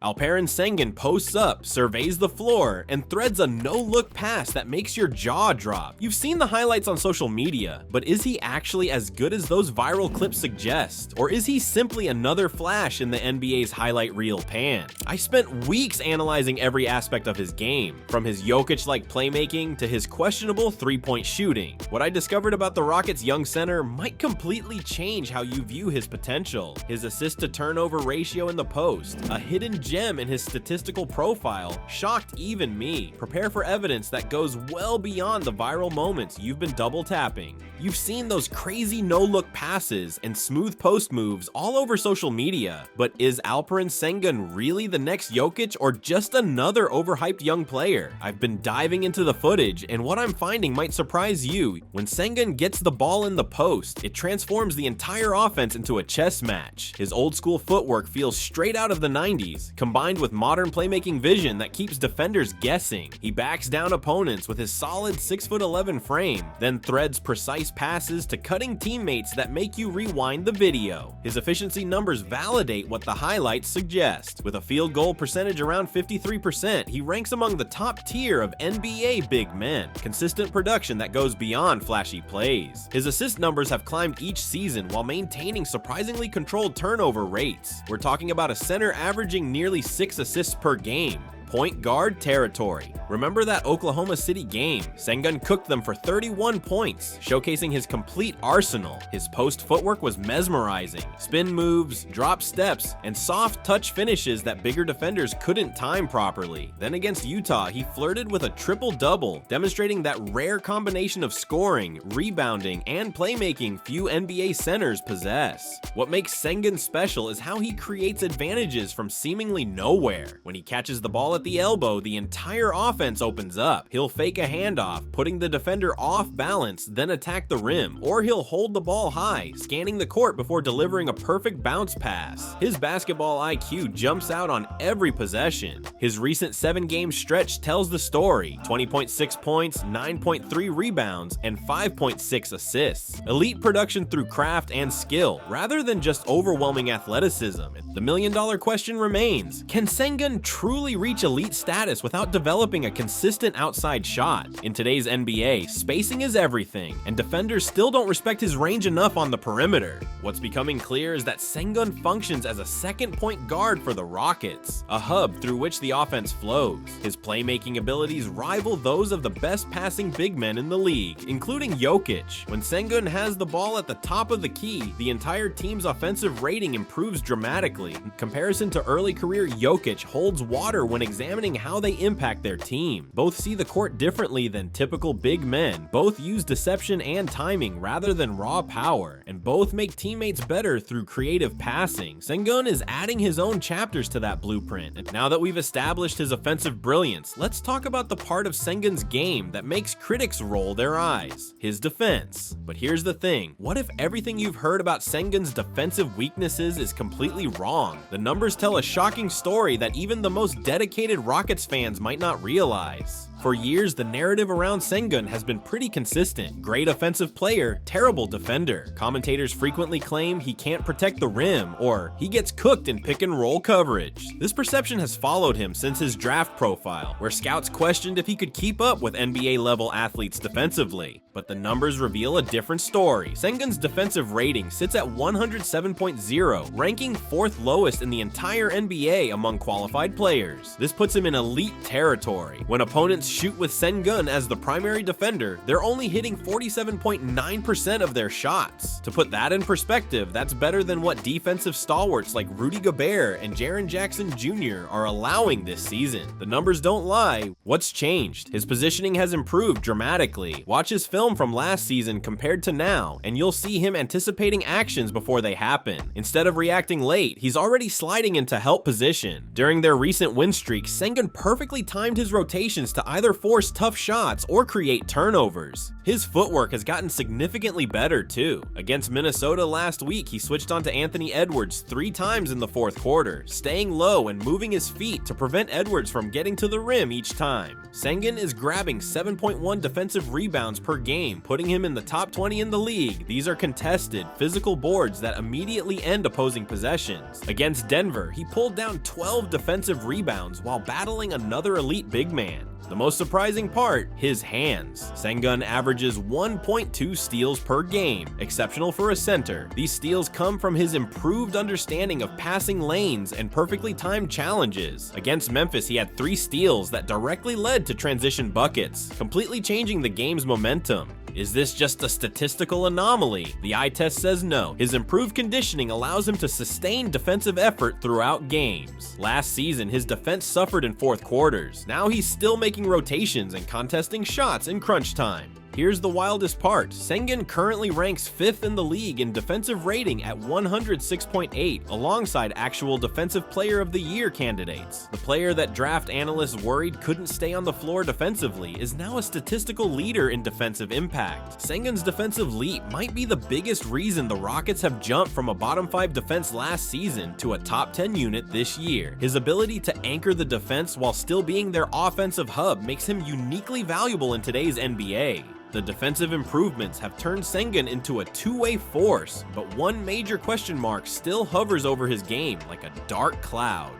Alperen Sengun posts up, surveys the floor, and threads a no-look pass that makes your jaw drop. You've seen the highlights on social media, but is he actually as good as those viral clips suggest? Or is he simply another flash in the NBA's highlight reel pan? I spent weeks analyzing every aspect of his game, from his Jokic-like playmaking to his questionable three-point shooting. What I discovered about the Rockets' young center might completely change how you view his potential. His assist-to-turnover ratio in the post, a hidden gem in his statistical profile, shocked even me. Prepare for evidence that goes well beyond the viral moments you've been double tapping. You've seen those crazy no-look passes and smooth post moves all over social media, but is Alperen Sengun really the next Jokic or just another overhyped young player? I've been diving into the footage, and what I'm finding might surprise you. When Sengun gets the ball in the post, it transforms the entire offense into a chess match. His old-school footwork feels straight out of the 90s, combined with modern playmaking vision that keeps defenders guessing. He backs down opponents with his solid 6'11" frame, then threads precise passes to cutting teammates that make you rewind the video. His efficiency numbers validate what the highlights suggest. With a field goal percentage around 53%, he ranks among the top tier of NBA big men. Consistent production that goes beyond flashy plays. His assist numbers have climbed each season while maintaining surprisingly controlled turnover rates. We're talking about a center averaging nearly 6 assists per game. Point guard territory. Remember that Oklahoma City game? Sengun cooked them for 31 points, showcasing his complete arsenal. His post footwork was mesmerizing. Spin moves, drop steps, and soft touch finishes that bigger defenders couldn't time properly. Then against Utah, he flirted with a triple-double, demonstrating that rare combination of scoring, rebounding, and playmaking few NBA centers possess. What makes Sengun special is how he creates advantages from seemingly nowhere. When he catches the ball at the elbow, the entire offense opens up. He'll fake a handoff, putting the defender off balance, then attack the rim, or he'll hold the ball high, scanning the court before delivering a perfect bounce pass. His basketball IQ jumps out on every possession. His recent 7-game stretch tells the story: 20.6 points, 9.3 rebounds, and 5.6 assists. Elite production through craft and skill, rather than just overwhelming athleticism. The million-dollar question remains: can Sengun truly reach elite status without developing a consistent outside shot? In today's NBA, spacing is everything, and defenders still don't respect his range enough on the perimeter. What's becoming clear is that Sengun functions as a second point guard for the Rockets, a hub through which the offense flows. His playmaking abilities rival those of the best passing big men in the league, including Jokic. When Sengun has the ball at the top of the key, the entire team's offensive rating improves dramatically. In comparison to early career Jokic holds water when examining how they impact their team. Both see the court differently than typical big men. Both use deception and timing rather than raw power, and both make teammates better through creative passing. Sengun is adding his own chapters to that blueprint, and now that we've established his offensive brilliance, let's talk about the part of Sengun's game that makes critics roll their eyes: his defense. But here's the thing: what if everything you've heard about Sengun's defensive weaknesses is completely wrong? The numbers tell a shocking story that even the most dedicated Rockets fans might not realize. For years, the narrative around Sengun has been pretty consistent: great offensive player, terrible defender. Commentators frequently claim he can't protect the rim, or he gets cooked in pick and roll coverage. This perception has followed him since his draft profile, where scouts questioned if he could keep up with NBA-level athletes defensively. But the numbers reveal a different story. Sengun's defensive rating sits at 107.0, ranking 4th lowest in the entire NBA among qualified players. This puts him in elite territory. When opponents shoot with Sengun as the primary defender, they're only hitting 47.9% of their shots. To put that in perspective, that's better than what defensive stalwarts like Rudy Gobert and Jaren Jackson Jr. are allowing this season. The numbers don't lie. What's changed? His positioning has improved dramatically. Watch his film from last season compared to now, and you'll see him anticipating actions before they happen. Instead of reacting late, he's already sliding into help position. During their recent win streak, Sengun perfectly timed his rotations to either force tough shots or create turnovers. His footwork has gotten significantly better too. Against Minnesota last week, he switched onto Anthony Edwards 3 times in the fourth quarter, staying low and moving his feet to prevent Edwards from getting to the rim each time. Sengun is grabbing 7.1 defensive rebounds per game, putting him in the top 20 in the league. These are contested, physical boards that immediately end opposing possessions. Against Denver, he pulled down 12 defensive rebounds while battling another elite big man. The most surprising part, his hands. Sengun averages 1.2 steals per game, exceptional for a center. These steals come from his improved understanding of passing lanes and perfectly timed challenges. Against Memphis, he had 3 steals that directly led to transition buckets, completely changing the game's momentum. Is this just a statistical anomaly? The eye test says no. His improved conditioning allows him to sustain defensive effort throughout games. Last season, his defense suffered in fourth quarters. Now he's still making rotations and contesting shots in crunch time. Here's the wildest part. Sengun currently ranks 5th in the league in defensive rating at 106.8, alongside actual Defensive Player of the Year candidates. The player that draft analysts worried couldn't stay on the floor defensively is now a statistical leader in defensive impact. Sengun's defensive leap might be the biggest reason the Rockets have jumped from a bottom 5 defense last season to a top 10 unit this year. His ability to anchor the defense while still being their offensive hub makes him uniquely valuable in today's NBA. The defensive improvements have turned Sengun into a two-way force, but one major question mark still hovers over his game like a dark cloud.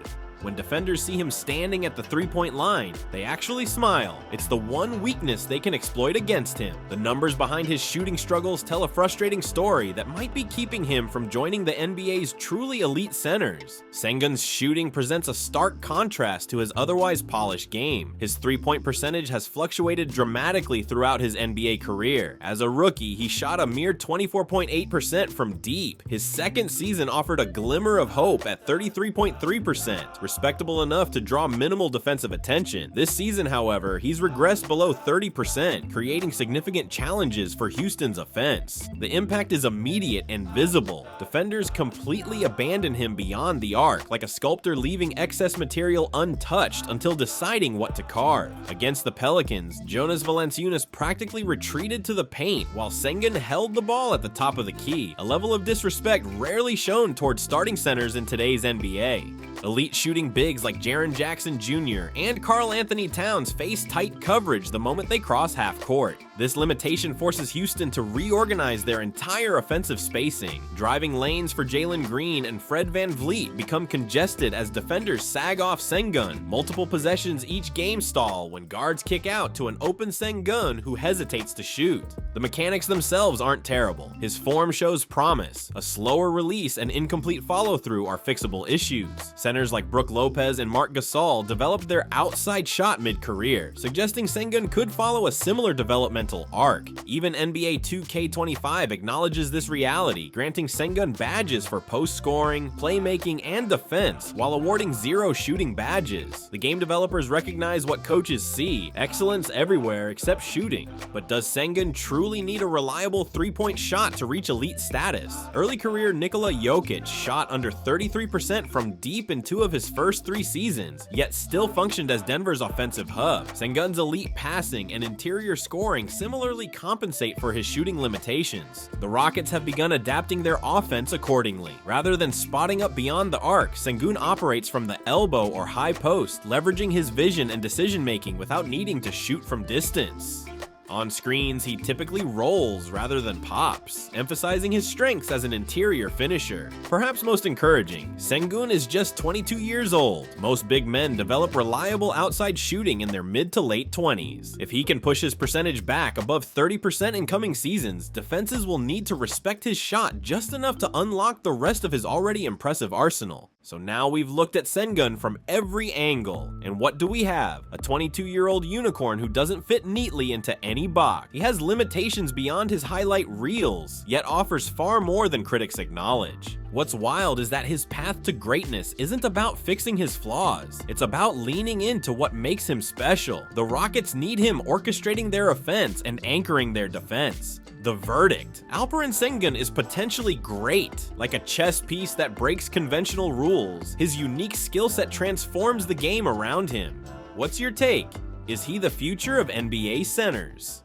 When defenders see him standing at the three-point line, they actually smile. It's the one weakness they can exploit against him. The numbers behind his shooting struggles tell a frustrating story that might be keeping him from joining the NBA's truly elite centers. Sengun's shooting presents a stark contrast to his otherwise polished game. His three-point percentage has fluctuated dramatically throughout his NBA career. As a rookie, he shot a mere 24.8% from deep. His second season offered a glimmer of hope at 33.3%. Respectable enough to draw minimal defensive attention. This season, however, he's regressed below 30%, creating significant challenges for Houston's offense. The impact is immediate and visible. Defenders completely abandon him beyond the arc, like a sculptor leaving excess material untouched until deciding what to carve. Against the Pelicans, Jonas Valanciunas practically retreated to the paint while Sengun held the ball at the top of the key, a level of disrespect rarely shown towards starting centers in today's NBA. Elite shooting bigs like Jaren Jackson Jr. and Karl Anthony Towns face tight coverage the moment they cross half court. This limitation forces Houston to reorganize their entire offensive spacing. Driving lanes for Jalen Green and Fred VanVleet become congested as defenders sag off Sengun. Multiple possessions each game stall when guards kick out to an open Sengun who hesitates to shoot. The mechanics themselves aren't terrible. His form shows promise. A slower release and incomplete follow-through are fixable issues. Centers like Brook Lopez and Marc Gasol developed their outside shot mid-career, suggesting Sengun could follow a similar developmental arc. Even NBA 2K25 acknowledges this reality, granting Sengun badges for post-scoring, playmaking, and defense, while awarding 0 shooting badges. The game developers recognize what coaches see: excellence everywhere except shooting. But does Sengun truly need a reliable three-point shot to reach elite status? Early career Nikola Jokic shot under 33% from deep in 2 of his first 3 seasons, yet still functioned as Denver's offensive hub. Sengun's elite passing and interior scoring similarly compensate for his shooting limitations. The Rockets have begun adapting their offense accordingly. Rather than spotting up beyond the arc, Sengun operates from the elbow or high post, leveraging his vision and decision-making without needing to shoot from distance. On screens, he typically rolls rather than pops, emphasizing his strengths as an interior finisher. Perhaps most encouraging, Sengun is just 22 years old. Most big men develop reliable outside shooting in their mid to late 20s. If he can push his percentage back above 30% in coming seasons, defenses will need to respect his shot just enough to unlock the rest of his already impressive arsenal. So now we've looked at Sengun from every angle. And what do we have? A 22-year-old unicorn who doesn't fit neatly into any box. He has limitations beyond his highlight reels, yet offers far more than critics acknowledge. What's wild is that his path to greatness isn't about fixing his flaws. It's about leaning into what makes him special. The Rockets need him orchestrating their offense and anchoring their defense. The verdict: Alperen Sengun is potentially great, like a chess piece that breaks conventional rules. His unique skill set transforms the game around him. What's your take? Is he the future of NBA centers?